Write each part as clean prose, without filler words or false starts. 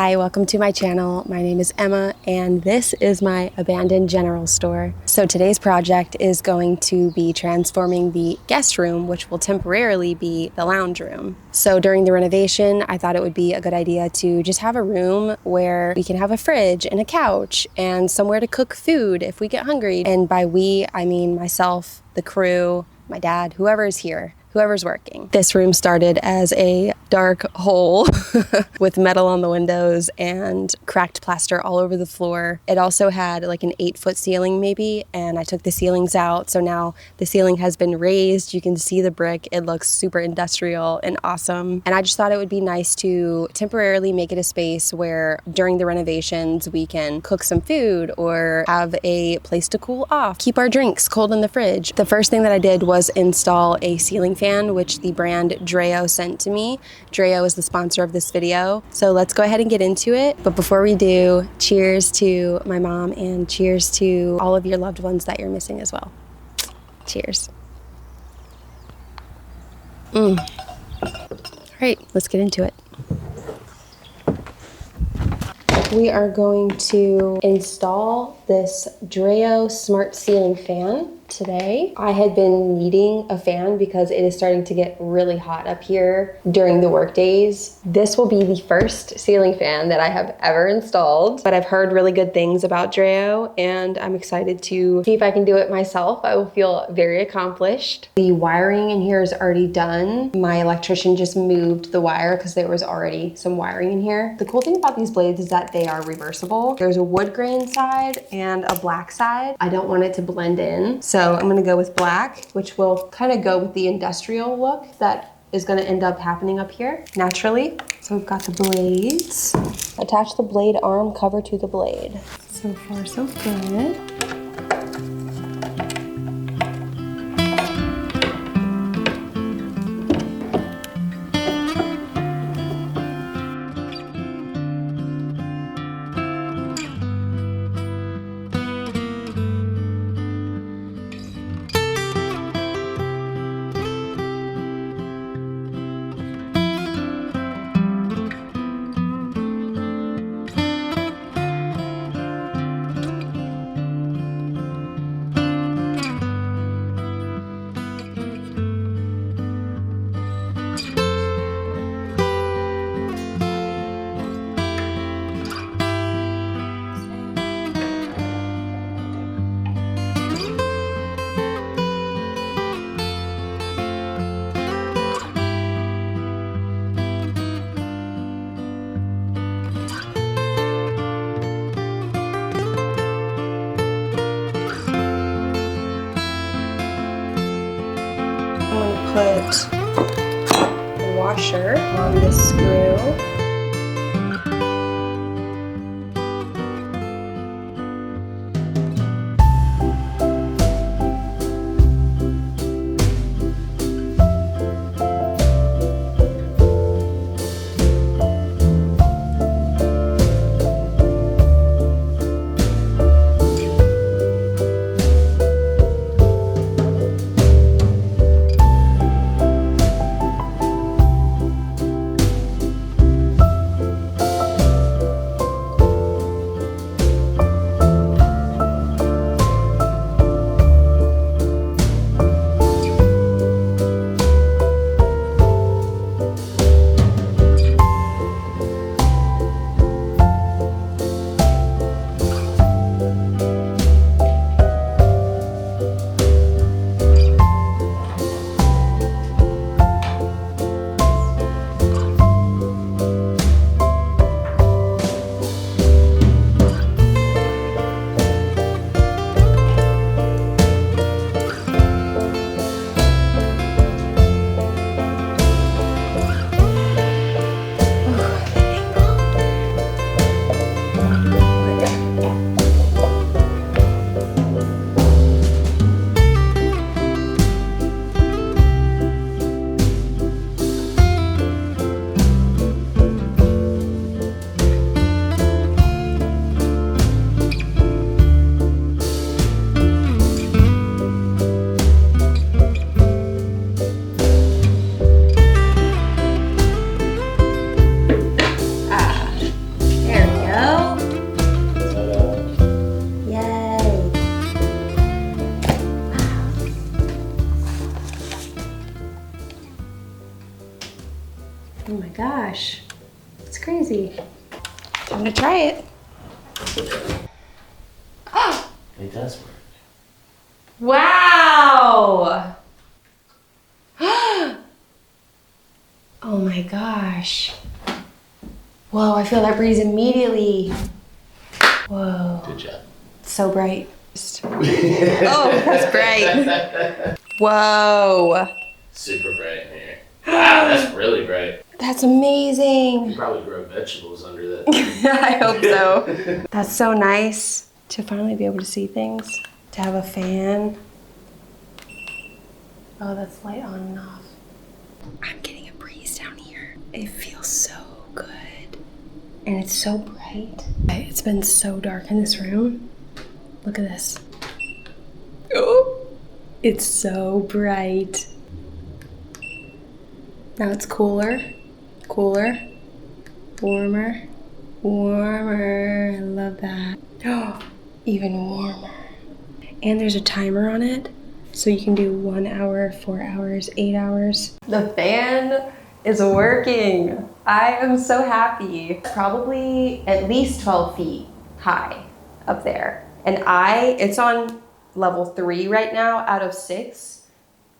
Hi, welcome to my channel. My name is Emma and this is my abandoned general store. So today's project is going to be transforming the guest room, which will temporarily be the lounge room. So during the renovation, I thought it would be a good idea to just have a room where we can have a fridge and a couch and somewhere to cook food if we get hungry. And by we, I mean myself, the crew, my dad, whoever is here. Whoever's working. This room started as a dark hole with metal on the windows and cracked plaster all over the floor. It also had like an 8-foot ceiling maybe, and I took the ceilings out. So now the ceiling has been raised. You can see the brick. It looks super industrial and awesome. And I just thought it would be nice to temporarily make it a space where during the renovations, we can cook some food or have a place to cool off, keep our drinks cold in the fridge. The first thing that I did was install a ceiling fan, which the brand DREO sent to me. DREO is the sponsor of this video. So let's go ahead and get into it. But before we do, cheers to my mom and cheers to all of your loved ones that you're missing as well. Cheers. All right, let's get into it. We are going to install this DREO smart ceiling fan today. I had been needing a fan because it is starting to get really hot up here during the work days. This will be the first ceiling fan that I have ever installed, but I've heard really good things about DREO and I'm excited to see if I can do it myself. I will feel very accomplished. The wiring in here is already done. My electrician just moved the wire because there was already some wiring in here. The cool thing about these blades is that they are reversible. There's a wood grain side and a black side. I don't want it to blend in, so I'm gonna go with black, which will kind of go with the industrial look that is gonna end up happening up here naturally. So we've got the blades. Attach the blade arm cover to the blade. So far, so good. Put the washer on the screw. crazy. Time to try it. It does work. Wow! Oh my gosh. Whoa, I feel that breeze immediately. Whoa. Good job. So bright. Oh, that's bright. Whoa. Super bright in here. Wow, that's really bright. That's amazing. You probably grow vegetables under that. I hope so. That's so nice to finally be able to see things. To have a fan. Oh, that's light on and off. I'm getting a breeze down here. It feels so good. And it's so bright. It's been so dark in this room. Look at this. Oh, it's so bright. Now it's cooler, cooler, warmer, warmer. I love that. Oh, even warmer. And there's a timer on it. So you can do 1 hour, 4 hours, 8 hours. The fan is working. I am so happy. Probably at least 12 feet high up there. And it's on level 3 right now out of 6.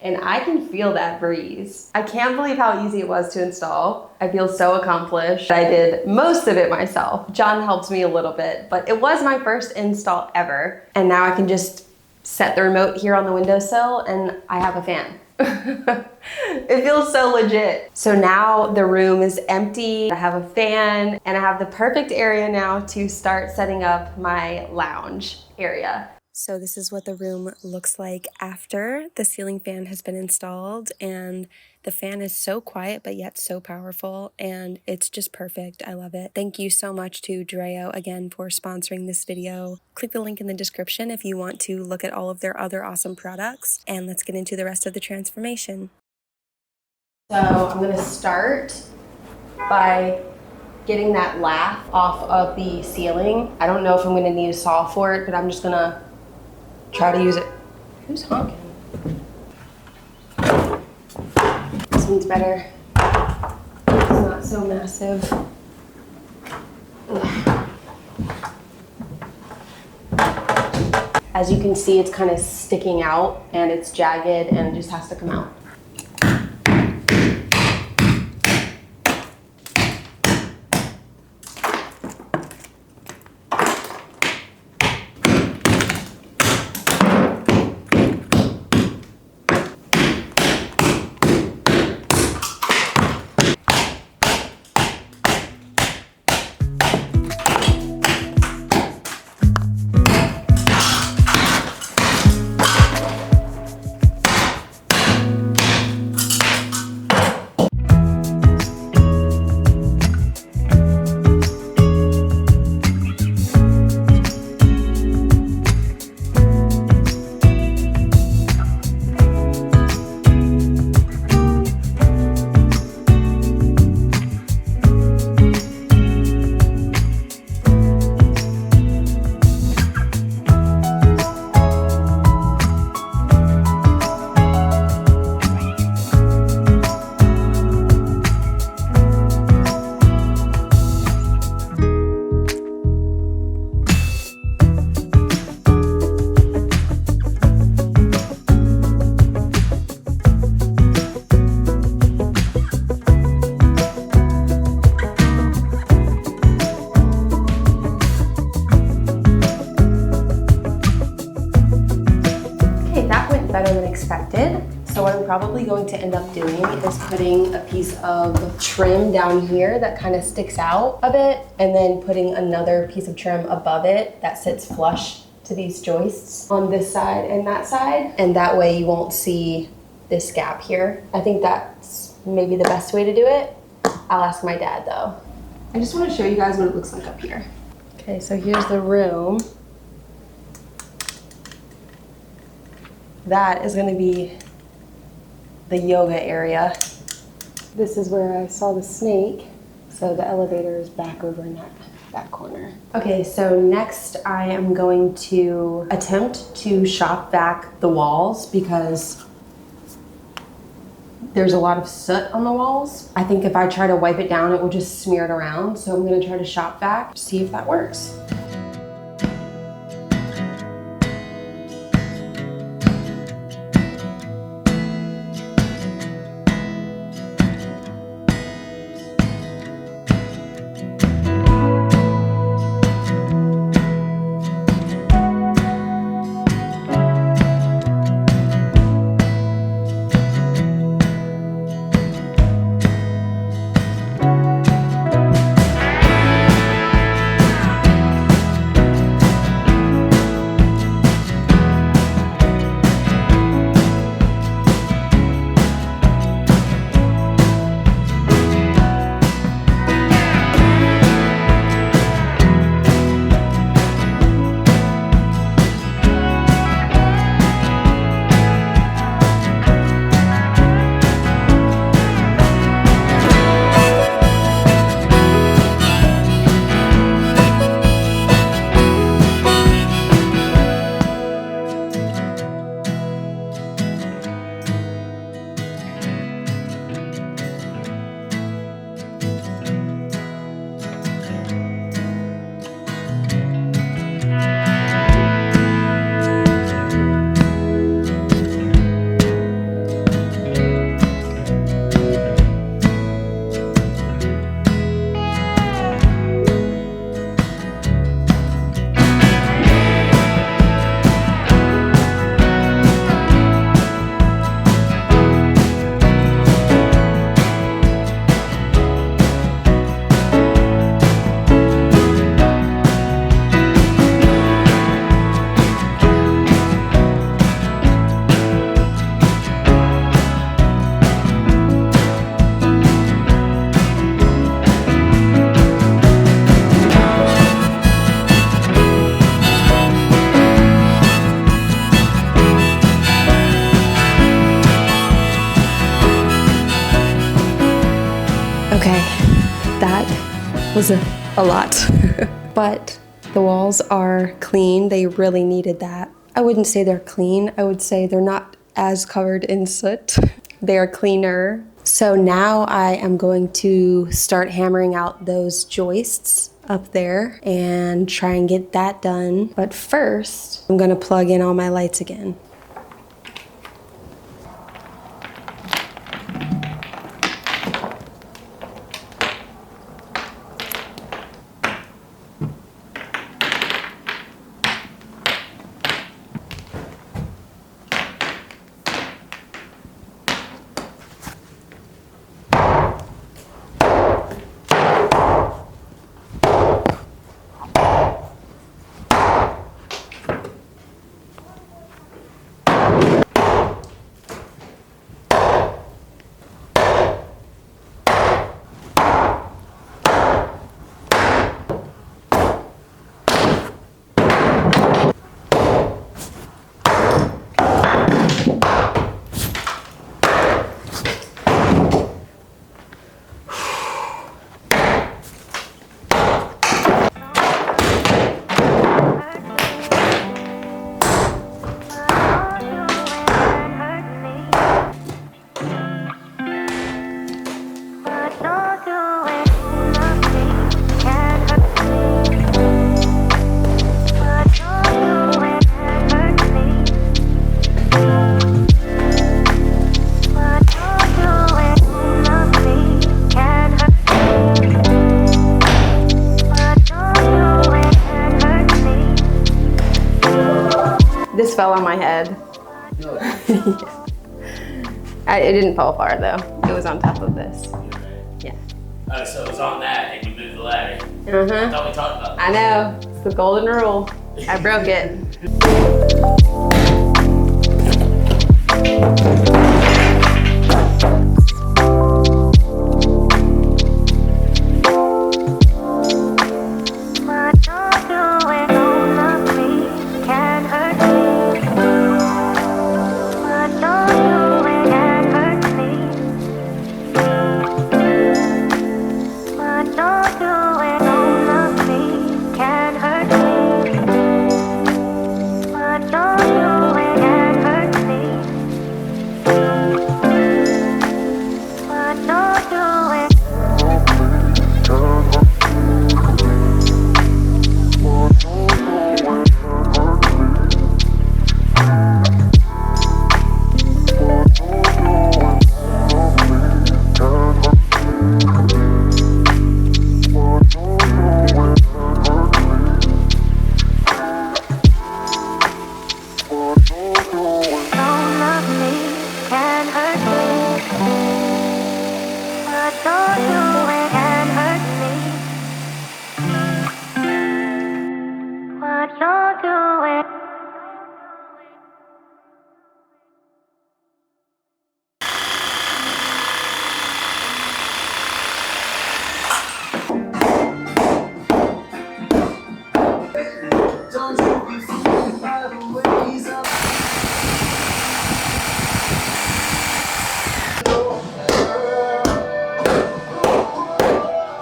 And I can feel that breeze. I can't believe how easy it was to install. I feel so accomplished. I did most of it myself. John helped me a little bit, but it was my first install ever. And now I can just set the remote here on the windowsill and I have a fan. It feels so legit. So now the room is empty. I have a fan and I have the perfect area now to start setting up my lounge area. So this is what the room looks like after the ceiling fan has been installed, and the fan is so quiet but yet so powerful, and it's just perfect. I love it. Thank you so much to DREO again for sponsoring this video. Click the link in the description if you want to look at all of their other awesome products, and let's get into the rest of the transformation. So I'm gonna start by getting that lath off of the ceiling. I don't know if I'm gonna need a saw for it, but I'm just gonna try to use it. Who's honking? This one's better. It's not so massive. As you can see, it's kind of sticking out and it's jagged and it just has to come out. Better than expected. So what I'm probably going to end up doing is putting a piece of trim down here that kind of sticks out a bit, and then putting another piece of trim above it that sits flush to these joists on this side and that side. And that way you won't see this gap here. I think that's maybe the best way to do it. I'll ask my dad though. I just want to show you guys what it looks like up here. Okay, so here's the room. That is going to be the yoga area. This is where I saw the snake. So the elevator is back over in that corner. Okay, so next I am going to attempt to shop back the walls because there's a lot of soot on the walls. I think if I try to wipe it down, it will just smear it around. So I'm gonna try to shop vac, see if that works. Okay, that was a lot. But the walls are clean. They really needed that. I wouldn't say they're clean. I would say they're not as covered in soot. They are cleaner. So now I am going to start hammering out those joists up there and try and get that done. But first, I'm gonna plug in all my lights again. This fell on my head. It didn't fall far though. It was on top of this. Yeah. Oh, so it was on that and you moved the ladder. I thought we talked about that. I know. It's the golden rule. I broke it.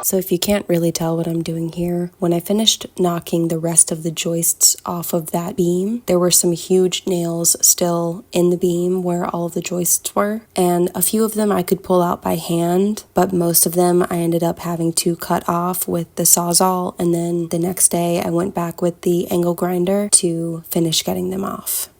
So if you can't really tell what I'm doing here, when I finished knocking the rest of the joists off of that beam, there were some huge nails still in the beam where all of the joists were, and a few of them I could pull out by hand, but most of them I ended up having to cut off with the Sawzall, and then the next day I went back with the angle grinder to finish getting them off.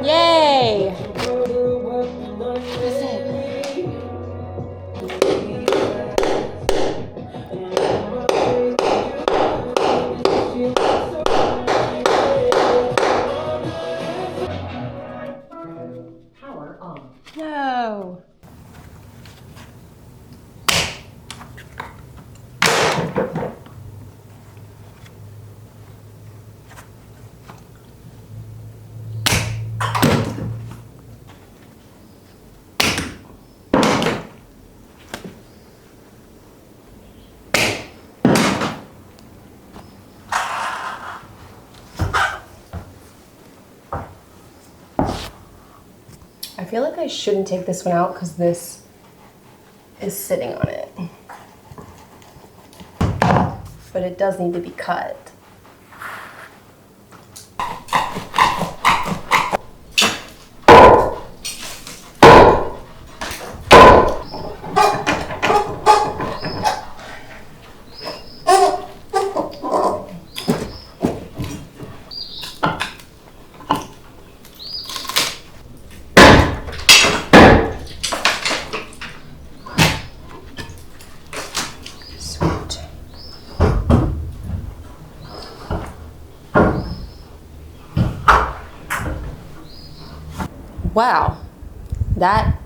Yay! That's it. Power on. No. I feel like I shouldn't take this one out because this is sitting on it. But it does need to be cut. Wow, that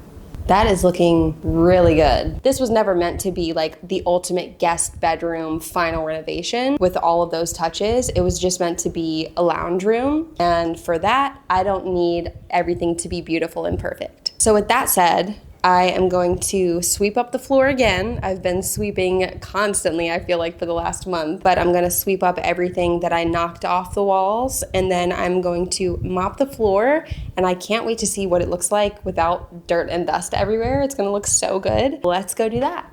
is looking really good. This was never meant to be like the ultimate guest bedroom final renovation with all of those touches. It was just meant to be a lounge room. And for that, I don't need everything to be beautiful and perfect. So with that said, I am going to sweep up the floor again. I've been sweeping constantly, I feel like, for the last month, but I'm gonna sweep up everything that I knocked off the walls, and then I'm going to mop the floor, and I can't wait to see what it looks like without dirt and dust everywhere. It's gonna look so good. Let's go do that.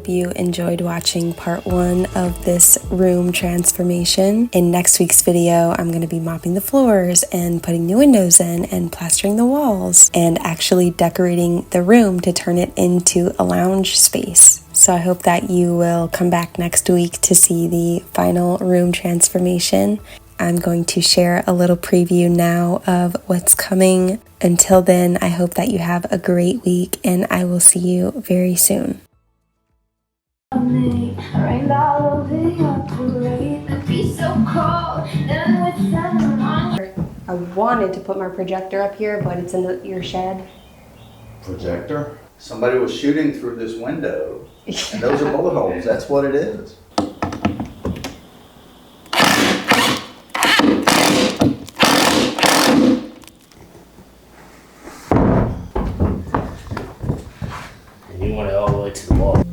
hope you enjoyed watching part 1 of this room transformation. In next week's video, I'm going to be mopping the floors and putting new windows in and plastering the walls and actually decorating the room to turn it into a lounge space. So I hope that you will come back next week to see the final room transformation. I'm going to share a little preview now of what's coming. Until then, I hope that you have a great week and I will see you very soon. I wanted to put my projector up here, but it's in your shed. Projector? Somebody was shooting through this window, and those are bullet holes. That's what it is. And you want it all the way to the wall.